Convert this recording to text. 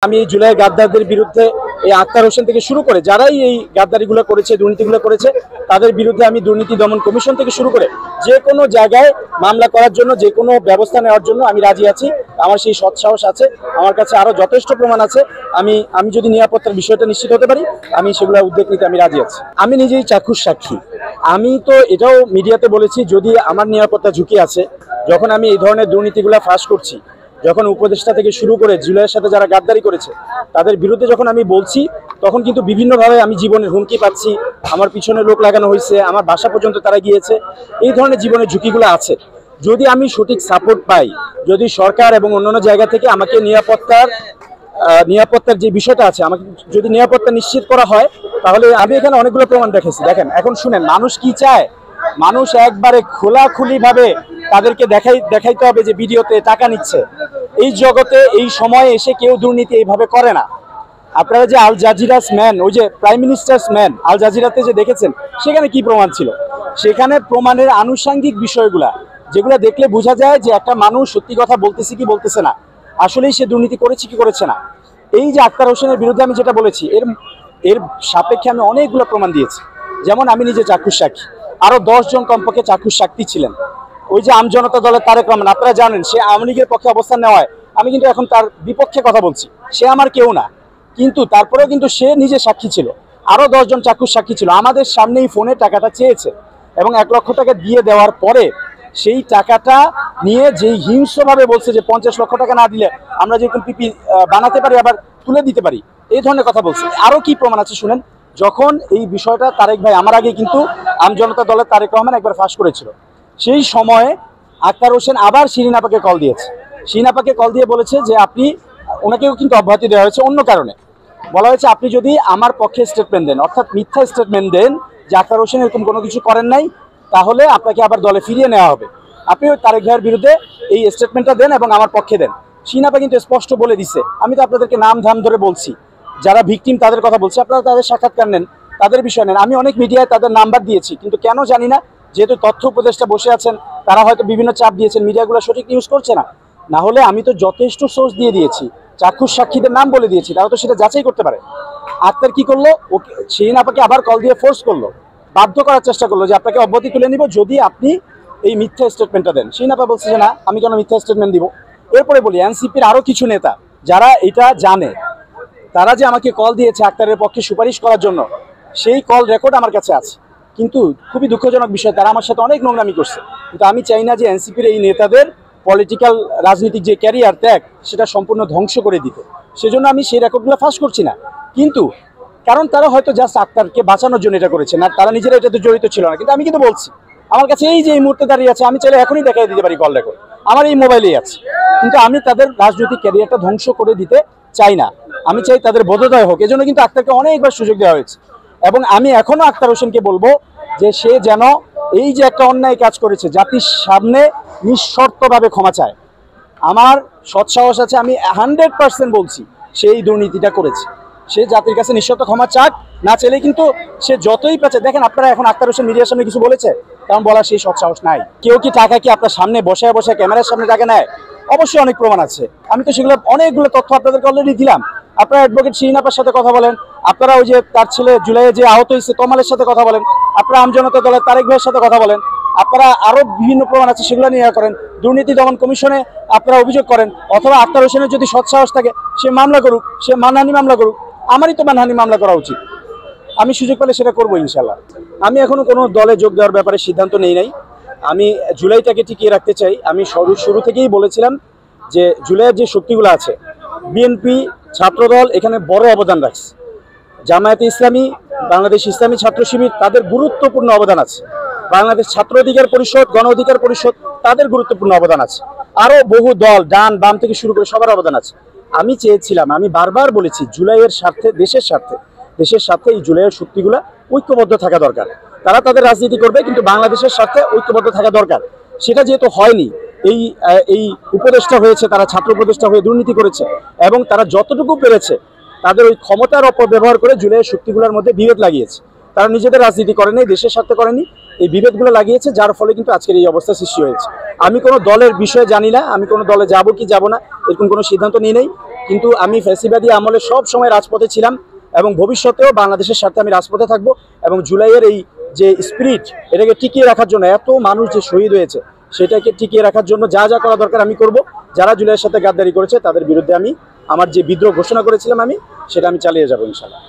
আমি এই জুলাই গাদ্দারদের বিরুদ্ধে এই আক্তার হোসেন থেকে শুরু করে যারাই এই গাদ্দারিগুলো করেছে, দুর্নীতিগুলো করেছে, তাদের বিরুদ্ধে আমি দুর্নীতি দমন কমিশন থেকে শুরু করে যে কোনো জায়গায় মামলা করার জন্য, যে কোনো ব্যবস্থা নেওয়ার জন্য আমি রাজি আছি। আমার সেই সৎসাহস আছে, আমার কাছে আরো যথেষ্ট প্রমাণ আছে। আমি যদি নিরাপত্তার বিষয়টা নিশ্চিত হতে পারি, আমি সেগুলো উদ্যোগ নিতে আমি রাজি আছি। আমি নিজেই চাক্ষুষ সাক্ষী। আমি তো এটাও মিডিয়াতে বলেছি, যদি আমার নিরাপত্তা ঝুঁকি আছে, যখন আমি এই ধরনের দুর্নীতিগুলো ফাঁস করছি, যখন উপদেষ্টা থেকে শুরু করে জুলাইয়ের সাথে যারা গাদ্দারি করেছে তাদের বিরুদ্ধে যখন আমি বলছি, তখন কিন্তু বিভিন্নভাবে আমি জীবনের হুমকি পাচ্ছি। আমার পিছনে লোক লাগানো হয়েছে, আমার বাসা পর্যন্ত তারা গিয়েছে। এই ধরনের জীবনের ঝুঁকিগুলো আছে। যদি আমি সঠিক সাপোর্ট পাই, যদি সরকার এবং অন্যান্য জায়গা থেকে আমাকে নিরাপত্তার যে বিষয়টা আছে, আমাকে যদি নিরাপত্তা নিশ্চিত করা হয়, তাহলে আমি এখানে অনেকগুলো প্রমাণ রেখেছি। দেখেন, এখন শুনেন, মানুষ কি চায়। মানুষ একবারে খোলাখুলি ভাবে তাদেরকে দেখাইতে হবে যে ভিডিওতে টাকা নিচ্ছে। এই জগতে এই সময়ে এসে কেউ দুর্নীতি এইভাবে করে না। আপনারা যে আল জাজিরাস ম্যান, ওই যে প্রাইম মিনিস্টার্স ম্যান আল জাজিরাতে যে দেখেছেন, সেখানে কি প্রমাণ ছিল? সেখানে প্রমাণের আনুষঙ্গিক বিষয়গুলা, যেগুলো দেখলে বোঝা যায় যে একটা মানুষ সত্যি কথা বলতেছে কি বলতেছে না, আসলেই সে দুর্নীতি করেছে কি করেছে না। এই যে আক্তার হোসেনের বিরুদ্ধে আমি যেটা বলেছি, এর সাপেক্ষে আমি অনেকগুলো প্রমাণ দিয়েছি। যেমন আমি নিজে চাক্ষুষ সাক্ষী, আরো 10 জন কমপক্ষে চাক্ষুষ সাক্ষী ছিলেন। ওই যে আমজনতা দলের তারেক রহমান, আপনারা জানেন, সে আওয়ামী লীগের পক্ষে অবস্থান নেওয়ায় আমি কিন্তু এখন তার বিপক্ষে কথা বলছি। সে আমার কেউ না, কিন্তু তারপরেও কিন্তু সে নিজে সাক্ষী ছিল। আরো 10 জন চাক্ষুষ সাক্ষী ছিল। আমাদের সামনেই ফোনে টাকাটা চেয়েছে এবং 1 লক্ষ টাকা দিয়ে দেওয়ার পরে সেই টাকাটা নিয়ে যেই হিংস্রভাবে বলছে যে 50 লক্ষ টাকা না দিলে আমরা যেরকম পিপি বানাতে পারি আবার তুলে দিতে পারি, এই ধরনের কথা বলছে। আরো কি প্রমাণ আছে শুনেন। যখন এই বিষয়টা তারেক ভাই আমার আগে কিন্তু আমজনতা দলের তারেক রহমান একবার ফাঁস করেছিল, সেই সময়ে আক্তার হোসেন আবার শিরিন আপাকে কল দিয়েছে। শিরিন আপাকে কল দিয়ে বলেছে যে আপনি, ওনাকেও কিন্তু অব্যাহতি দেওয়া হয়েছে অন্য কারণে। বলা হয়েছে আপনি যদি আমার পক্ষে স্টেটমেন্ট দেন, অর্থাৎ মিথ্যা স্টেটমেন্ট দেন যে আক্তার হোসেন এরকম কোনো কিছু করেন নাই, তাহলে আপনাকে আবার দলে ফিরিয়ে নেওয়া হবে। আপনি ওই তারেক ভাইয়ের বিরুদ্ধে এই স্টেটমেন্টটা দেন এবং আমার পক্ষে দেন। শিরিন আপা কিন্তু স্পষ্ট বলে দিছে। আমি তো আপনাদেরকে নাম ধাম ধরে বলছি, যারা ভিকটিম তাদের কথা বলছি, আপনারা তাদের সাক্ষাৎকার নেন, তাদের বিষয় নেন। আমি অনেক মিডিয়ায় তাদের নাম্বার দিয়েছি, কিন্তু কেন জানি না, যেহেতু তথ্য উপদেষ্টা বসে আছেন, তারা হয়তো বিভিন্ন চাপ দিয়েছেন, মিডিয়াগুলো সঠিক নিউজ করছে না। না হলে আমি তো যথেষ্ট সোর্স দিয়ে দিয়েছি, চাক্ষুষ সাক্ষীদের নাম বলে দিয়েছি, তারা তো সেটা যাচাই করতে পারে। আক্তার কি করলো, ওকে শিরিন আপাকে আবার কল দিয়ে ফোর্স করলো, বাধ্য করার চেষ্টা করলো যে আপনাকে অব্যাহতি তুলে নিব যদি আপনি এই মিথ্যা স্টেটমেন্টটা দেন। শিরিন আপা বলছে যে না, আমি কেন মিথ্যা স্টেটমেন্ট দিব। এরপরে বলি, এনসিপির আরো কিছু নেতা যারা এটা জানে, তারা যে আমাকে কল দিয়েছে আক্তারের পক্ষে সুপারিশ করার জন্য, সেই কল রেকর্ড আমার কাছে আছে। কিন্তু খুবই দুঃখজনক বিষয়, তারা আমার সাথে অনেক নোংরামি করছে। কিন্তু আমি চাই না যে এনসিপির এই নেতাদের পলিটিক্যাল রাজনৈতিক যে ক্যারিয়ার ত্যাগ, সেটা সম্পূর্ণ ধ্বংস করে দিতে। সেজন্য আমি সেই রেকর্ডগুলো ফাঁস করছি না। কিন্তু কারণ তারা হয়তো জাস্ট আক্তারকে বাঁচানোর জন্য এটা করেছে, না তারা নিজেরা এটাতে জড়িত ছিল না। কিন্তু আমি কিন্তু বলছি, আমার কাছে এই যে এই মুহূর্তে দাঁড়িয়ে আছে, আমি চাইলে এখনই দেখাই দিতে পারি কল রেকর্ড, আমার এই মোবাইলেই আছে। কিন্তু আমি তাদের রাজনৈতিক ক্যারিয়ারটা ধ্বংস করে দিতে চাই না, আমি চাই তাদের বোধোদয় হোক। এজন্য কিন্তু আক্তারকে অনেকবার সুযোগ দেওয়া হয়েছে এবং আমি এখনো আক্তার হোসেনকে বলবো যে সে যেন এই যে একটা অন্যায় কাজ করেছে, জাতির সামনে নিঃশর্তভাবে ক্ষমা চায়। আমার সৎসাহস আছে, আমি 100% বলছি সেই দুর্নীতিটা করেছে। সে জাতির কাছে নিঃশর্ত ক্ষমা চাক, না চাইলে কিন্তু সে যতই পেঁচে। দেখেন, আপনারা এখন আক্তার হোসেন মিডিয়ার সামনে কিছু বলেছে, কারণ বলার সেই সৎসাহস নাই। কেউ কি টাকা কি আপনার সামনে বসে বসে ক্যামেরার সামনে টাকা নেয়? অবশ্যই অনেক প্রমাণ আছে। আমি তো সেগুলো অনেকগুলো তথ্য আপনাদেরকে অলরেডি দিলাম। আপনারা অ্যাডভোকেট শিরিন আপার সাথে কথা বলেন, আপনারা ওই যে তার ছেলে জুলাইয়ে যে আহত হয়েছে তমালের সাথে কথা বলেন, আপনারা আমজনতা দলের তারেক ভাইয়ের সাথে কথা বলেন, আপনারা আরো বিভিন্ন প্রমাণ আছে সেগুলো নিয়ে করেন। দুর্নীতি দমন কমিশনে আপনারা অভিযোগ করেন, অথবা আক্তার হোসেনের যদি সৎসাহস থাকে সে মামলা করুক, সে মানহানি মামলা করুক। আমারই তো মানহানি মামলা করা উচিত, আমি সুযোগ পেলে সেটা করবো ইনশাল্লাহ। আমি এখনো কোনো দলে যোগ দেওয়ার ব্যাপারে সিদ্ধান্ত নেই নাই। আমি জুলাইটাকে টিকিয়ে রাখতে চাই। আমি শুরু থেকেই বলেছিলাম যে জুলাইয়ের যে শক্তিগুলো আছে, বিএনপি, ছাত্রদল এখানে বড় অবদান রাখছে, জামায়াতে ইসলামী, বাংলাদেশ ইসলামী ছাত্র শিবির, তাদের গুরুত্বপূর্ণ অবদান আছে, বাংলাদেশ ছাত্র অধিকার পরিষদ, গণ অধিকার পরিষদ, তাদের গুরুত্বপূর্ণ অবদান আছে, আরো বহু দল ডান বাম থেকে শুরু করে সবার অবদান আছে। আমি চেয়েছিলাম, আমি বারবার বলেছি, জুলাইয়ের স্বার্থে, দেশের স্বার্থে এই জুলাইয়ের শক্তিগুলা ঐক্যবদ্ধ থাকা দরকার। তারা তাদের রাজনীতি করবে, কিন্তু বাংলাদেশের স্বার্থে ঐক্যবদ্ধ থাকা দরকার। সেটা যেহেতু হয়নি, এই উপদেষ্টা হয়েছে, তারা ছাত্র উপদেষ্টা হয়ে দুর্নীতি করেছে এবং তারা যতটুকু পেরেছে তাদের ওই ক্ষমতার অপব্যবহার করে জুলাইয়ের শক্তিগুলোর মধ্যে বিভেদ লাগিয়েছে। তারা নিজেদের রাজনীতি করেনি, দেশের স্বার্থে করেনি, এই বিভেদগুলো লাগিয়েছে, যার ফলে কিন্তু আজকের এই অবস্থা সৃষ্টি হয়েছে। আমি কোনো দলের বিষয়ে জানি না, আমি কোনো দলে যাব কি যাব না এরকম কোনো সিদ্ধান্ত নিই নেই। কিন্তু আমি ফ্যাসিবাদী আমলে সব সময় রাজপথে ছিলাম এবং ভবিষ্যতেও বাংলাদেশের স্বার্থে আমি রাজপথে থাকবো। এবং জুলাইয়ের এই যে স্পিরিট, এটাকে টিকিয়ে রাখার জন্য, এত মানুষ যে শহীদ হয়েছে সেটাকে টিকিয়ে রাখার জন্য যা যা করা দরকার আমি করব। যারা জুলাইয়ের সাথে গাদ্দারি করেছে তাদের বিরুদ্ধে আমি আমার যে বিদ্রোহ ঘোষণা করেছিলাম সেটা আমি চালিয়ে যাবো ইনশাল্লাহ।